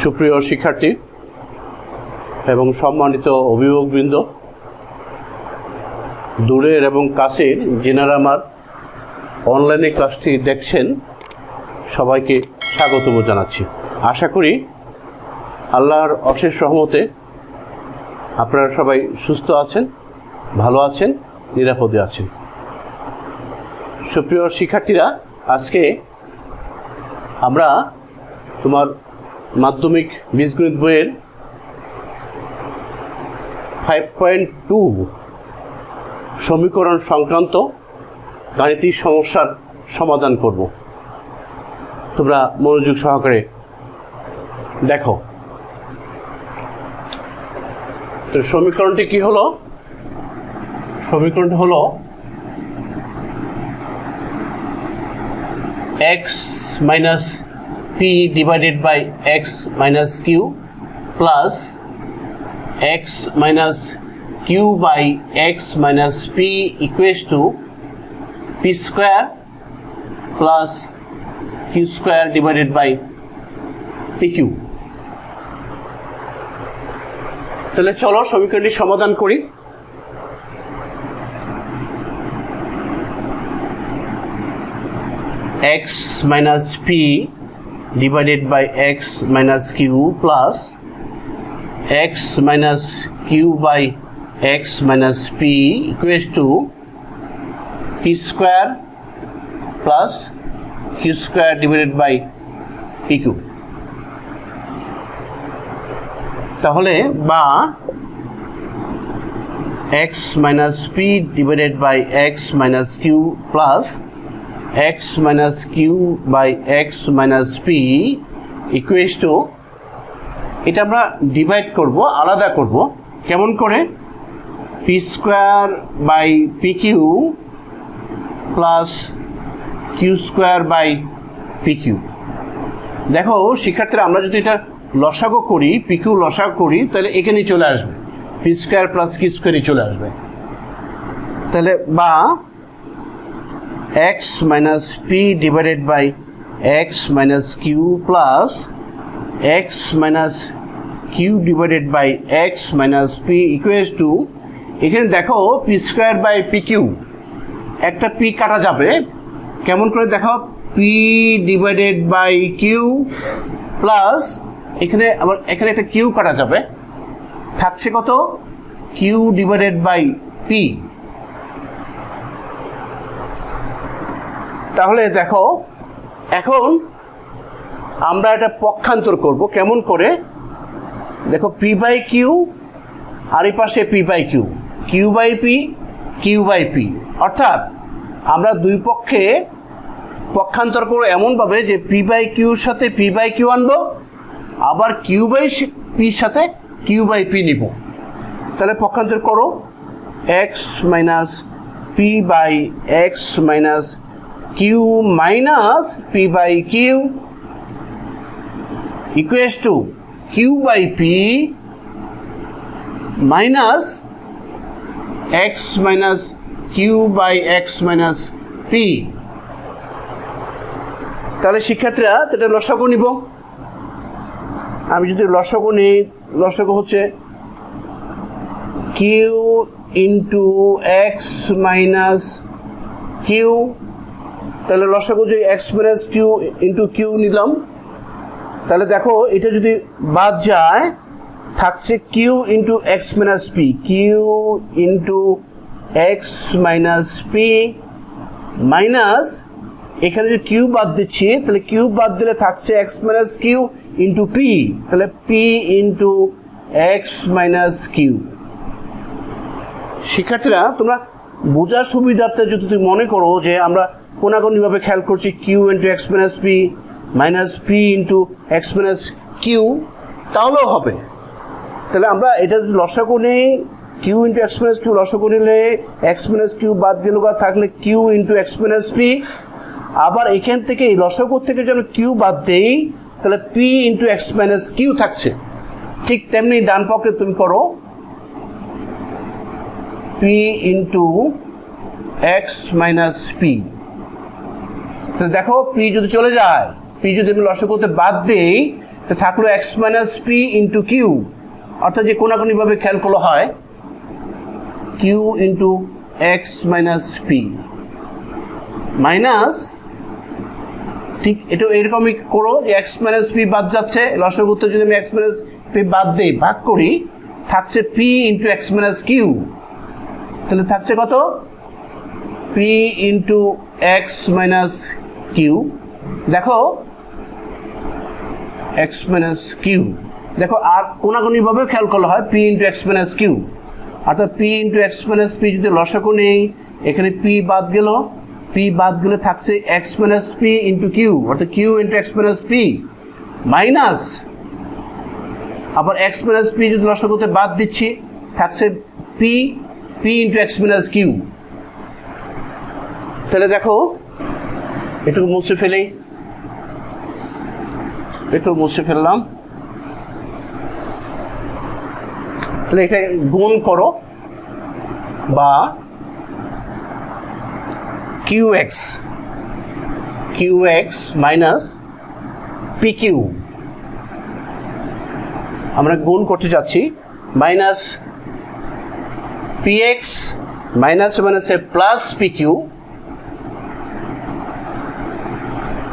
সুপ্রিয় শিক্ষার্থী এবং সম্মানিত অভিভাবকবৃন্দ, দূরের এবং কাছের যিনারা আমার অনলাইনে ক্লাসটি দেখছেন সবাইকে স্বাগত জানাচ্ছি। আশা করি আল্লাহর অশেষ রহমতে আপনারা সবাই সুস্থ আছেন, ভালো আছেন, নিরাপদে আছেন। সুপ্রিয় শিক্ষার্থীরা, আজকে আমরা তোমার মাধ্যমিক বীজগণিত বইয়ের 5.2 সমীকরণ সংক্রান্ত গাণিতিক সমস্যার সমাধান করব। তোমরা মনোযোগ সহকারে দেখো। তো সমীকরণটি কি হলো? সমীকরণটি হলো x minus p divided by x minus q plus x minus q by x minus p equals to p square plus q square divided by pq। তাহলে চলো সমীকরণটি সমাধান করি। x minus p divided by x minus q plus x minus q by x minus p equals to p square plus q square divided by pq। তাহলে বা x minus p divided by x minus q plus x minus q by x minus p equals to, এটা আমরা divide করব, আলাদা করব। কেমন করে? p square by pq plus q square by pq। দেখো শিক্ষার্থীরা, আমরা যদি এটা লসাগু করি, pq লসাগু করি, তাহলে এখানে চলে আসবে p স্কয়ার প্লাস q স্কয়ারই চলে আসবে। তাহলে বা x minus p divided by x minus q plus x minus q divided by x minus p equals to, এখানে দেখো p square by pq, একটা p কাটা যাবে। কেমন করে দেখো? p divided by q plus এখানে আবার এখানে একটা q কাটা যাবে, থাকছে কত? q divided by p। তাহলে দেখো এখন আমরা এটা পক্ষান্তর করব। কেমন করে? দেখো p বাই কিউ আর এই পাশে p by q, q by p, q by p, অর্থাৎ আমরা দুই পক্ষে পক্ষান্তর করব এমনভাবে যে p বাই কিউর সাথে p বাই কিউ আনবো, আবার কিউ বাই পির সাথে কিউ বাই পি নিব। তাহলে পক্ষান্তর করো, x minus p by x minus q minus p by q equals to q by p minus x minus q by x minus p। তাহলে শিক্ষার্থীরা এটা লসাগু নিব। আমি যদি লসাগু নিই, লসাগু হচ্ছে q into x minus q। তাহলে লসাগু যে x minus q into q নিলাম, তাহলে দেখো এটা যদি বাদ যায় থাকছে q into x minus p, q into x minus p minus এখানে যে কিউ বাদ দিচ্ছি, তাহলে কিউ বাদ দিলে থাকছে x minus q into p, তাহলে p into x minus q. শিক্ষার্থীরা, তোমরা বোঝার সুবিধার্থে যদি তুমি মনে করো যে আমরা কোনাগুনিভাবে খেয়াল করছি q into x minus p minus p into x minus q, তাহলেও হবে। তাহলে আমরা এটা যদি লসাগু নেই, q into x minus q লসাগু নিলে এক্স মাইনাস কিউ বাদ গেল, থাকলে q into x minus p. আবার এখান থেকে এই লসাগু থেকে যেন কিউ বাদ দেই, তাহলে p into x minus q থাকছে। ঠিক তেমনি ডান পক্ষে তুমি করো p into x minus p. তো দেখো পি যদি চলে যায়, পি যদি আমি লসাগুতে বাদ দেই, থাকলো x minus p into q, অর্থাৎ যে কোনাকুনিভাবে খেয়াল করলে হয় q into x minus p minus, ঠিক এটা এরকমই করো যে এক্স মাইনাস পি বাদ যাচ্ছে, লসাগুতে যদি আমি এক্স মাইনাস পি বাদ দিই ভাগ করি থাকছে p into x minus q, তাহলে থাকছে কত p into x minus q. দেখো এক্স মাইনাস কিউ, দেখো আর কোনাকুনিভাবে খেয়াল করলে হয় p into x minus q, অর্থাৎ p into x minus p যদি লসাগু নেই এখানে পি বাদ গেল, পি বাদ গেলে থাকছে x minus p into q, অর্থাৎ q into x minus p minus আবার এক্স মাইনাস পি যদি লসাগুতে বাদ দিচ্ছি থাকছে p p into x minus q. তাহলে দেখো এটুকু মুছে ফেলি, একটু মুছে ফেললাম, তাহলে এটা গুণ করো বা q x minus p q, আমরা গুণ করতে যাচ্ছি মাইনাস পি এক্স মাইনাস মাইনাসে প্লাস পি কিউ,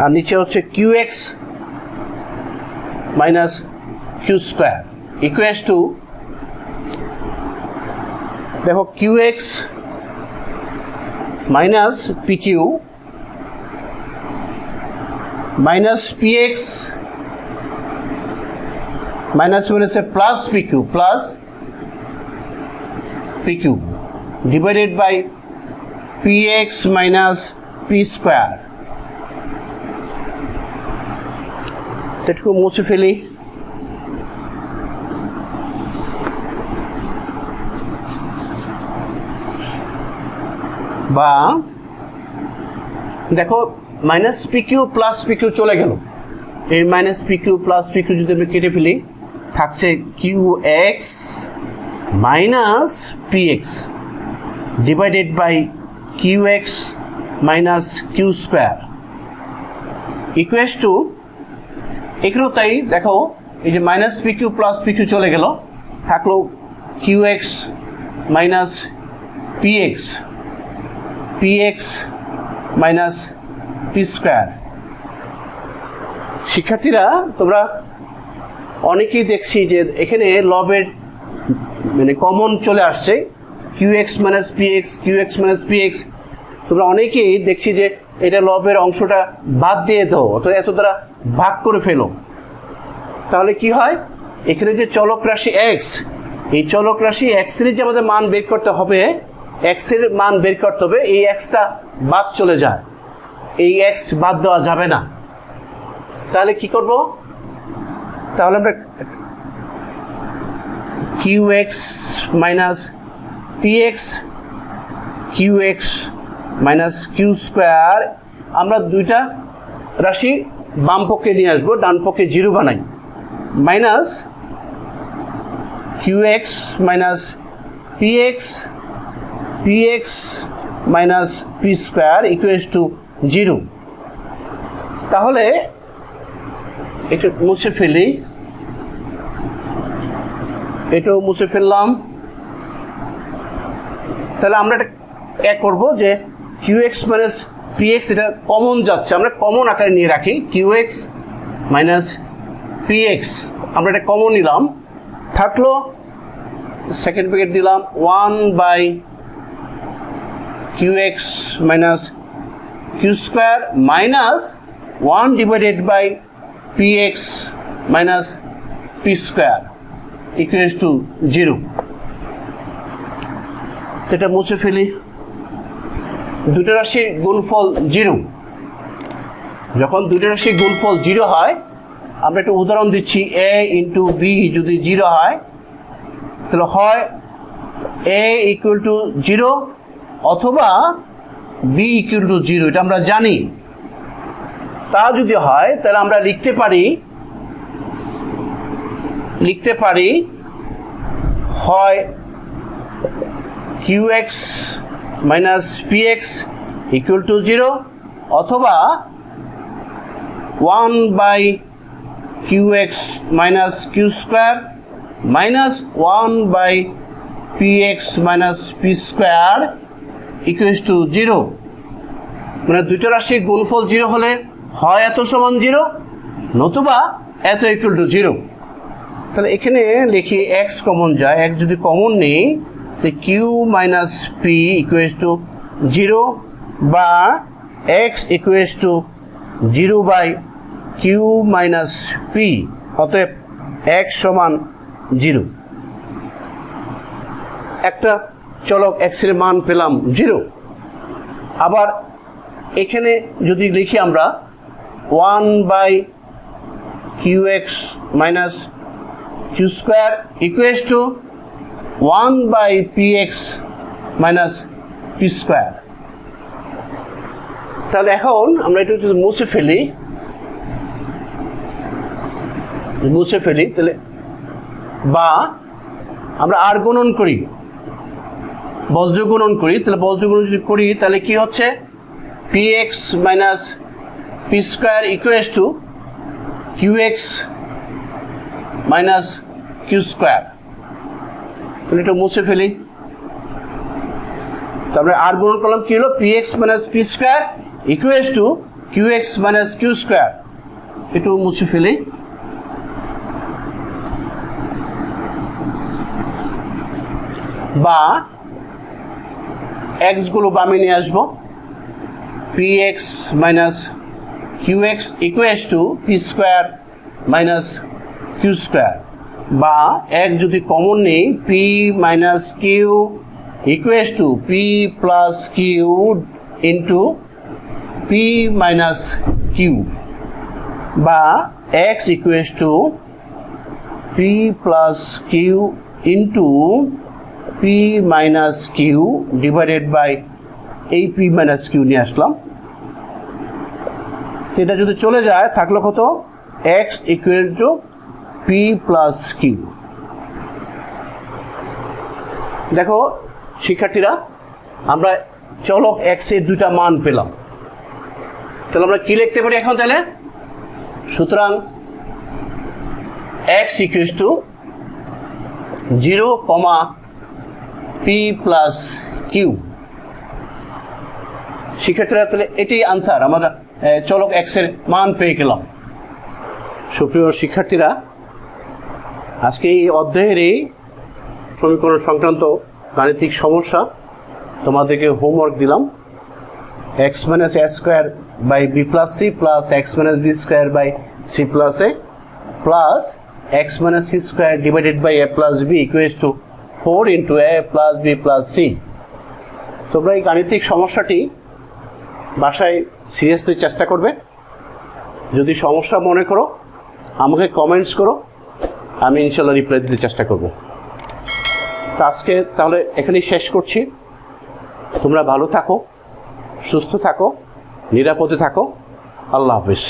আর নিচে হচ্ছে q x minus q square equals to, দেখো q x minus p q minus p x minus মাইনাসে plus p q divided by p x minus p square. এটুকু মুছে ফেলি, বা দেখো minus p q plus p q চলে গেল, এই minus p q plus p q যদি আমি কেটে ফেলি থাকছে q x minus p x divided by q x minus q square equals to, এখানেও তাই দেখো এই যে minus p q plus p q চলে গেল, থাকলো q x minus p x minus p square. শিক্ষার্থীরা তোমরা অনেকেই দেখছি যে এখানে লবের মানে কমন চলে আসছে q x minus p x, q x minus p x, তোমরা অনেকেই দেখছি যে এটা লবের অংশটা বাদ দিয়ে দাও, অথবা এত দ্বারা ভাগ করে ফেলো, তাহলে কি হয় এখানে যে চলক রাশি এক্স, এই চলক রাশি এক্সের যে আমাদের মান বের করতে হবে, এক্সের মান বের করতে হবে, এই এক্সটা বাদ চলে যায়, এই এক্স বাদ দেওয়া যাবে না। তাহলে কি করব, তাহলে আমরা q x minus p x q x minus q square, আমরা দুইটা রাশি বাম পক্ষে নিয়ে আসবো, ডান পক্ষে জিরো বানাই, minus q x minus p x minus p square equals to zero. তাহলে একটু মুছে ফেলি, এটাও মুছে ফেললাম। তাহলে আমরা এটা করবো যে q x minus p x এটা কমন যাচ্ছে, আমরা কমন আকারে নিয়ে রাখি, q x minus p x আমরা এটা কমন নিলাম, থাকলো সেকেন্ড ব্র্যাকেট দিলাম 1 by q x minus q square minus 1 divided by p x minus p square equals to zero. এটা মুছে ফেলি, দুটো রাশির গুণফল জিরো, যখন দুটো রাশির গুণফল জিরো হয়, আমরা একটা উদাহরণ দিচ্ছি, এ ইন্টু বি যদি জিরো হয় তাহলে হয় এ ইকুয়াল টু জিরো অথবা বি ইকুয়াল টু জিরো, এটা আমরা জানি। তা যদি হয় তাহলে আমরা লিখতে পারি হয় q x minus p x equal to zero অথবা 1 by qx minus q square minus 1 by px minus p square equals to 0 মানে দুইটা রাশির গুণফল 0 হলে হয় এত সমান 0 নতুবা এত ইকুয়াল টু 0 তাহলে এখানে লিখি x কমন যায় x যদি কমন নেই তো q minus p equals to 0 বা x equals to 0 by q minus p অতএব x সমান 0 একটা চলক x এর মান পেলাম 0 আবার এখানে যদি লিখি আমরা 1 by qx minus q square equals to 1 by px minus p square তাহলে এখন আমরা এটা যদি মুছে ফেলি তাহলে বা আমরা আর গুণন করি বজ্র গুণন করি তাহলে বজ্র গুণন যদি করি তাহলে কি হচ্ছে px minus p square equals to qx minus q square তাহলে এটা মুছে ফেলি তারপরে আর গুণন করলাম কি হলো px minus p square equals to qx minus q square এটা মুছে ফেলি বা x গুলো বামে নিয়ে আসবো px minus qx equals to p square minus q square বা x যদি কমন নেই p minus q equals to p plus q into p minus q বা x equals to p plus q into p minus q divided by এই p minus q নিয়ে আসলাম এটা যদি চলে যায় থাকলো কত x equal to p plus q দেখো শিক্ষার্থীরা আমরা চলক x এর দুইটা মান পেলাম তাহলে আমরা কি লিখতে পারি এখন তাহলে সুতরাং x equals to 0, p plus q শিক্ষার্থীরা তাহলে এটাই আনসার আমরা চলক x এর মান পেয়ে গেলাম সুপ্রিয় শিক্ষার্থীরা আজকে এই অধ্যায়ের এই সমীকরণ সংক্রান্ত গাণিতিক সমস্যা তোমাদেরকে হোমওয়ার্ক দিলাম x minus a square by b plus c plus x minus b square by c plus a plus x minus c square divided by a plus b equals to 4 into a plus b plus c তোমরা এই গাণিতিক সমস্যাটি বাসায় seriously চেষ্টা করবে যদি সমস্যা মনে করো আমাকে কমেন্টস করো আমি ইনশাআল্লাহ রিপ্লাই দিতে চেষ্টা করব তো আজকে তাহলে এখানেই শেষ করছি তোমরা ভালো থাকো সুস্থ থাকো নিরাপদে থাকো আল্লাহ হাফেজ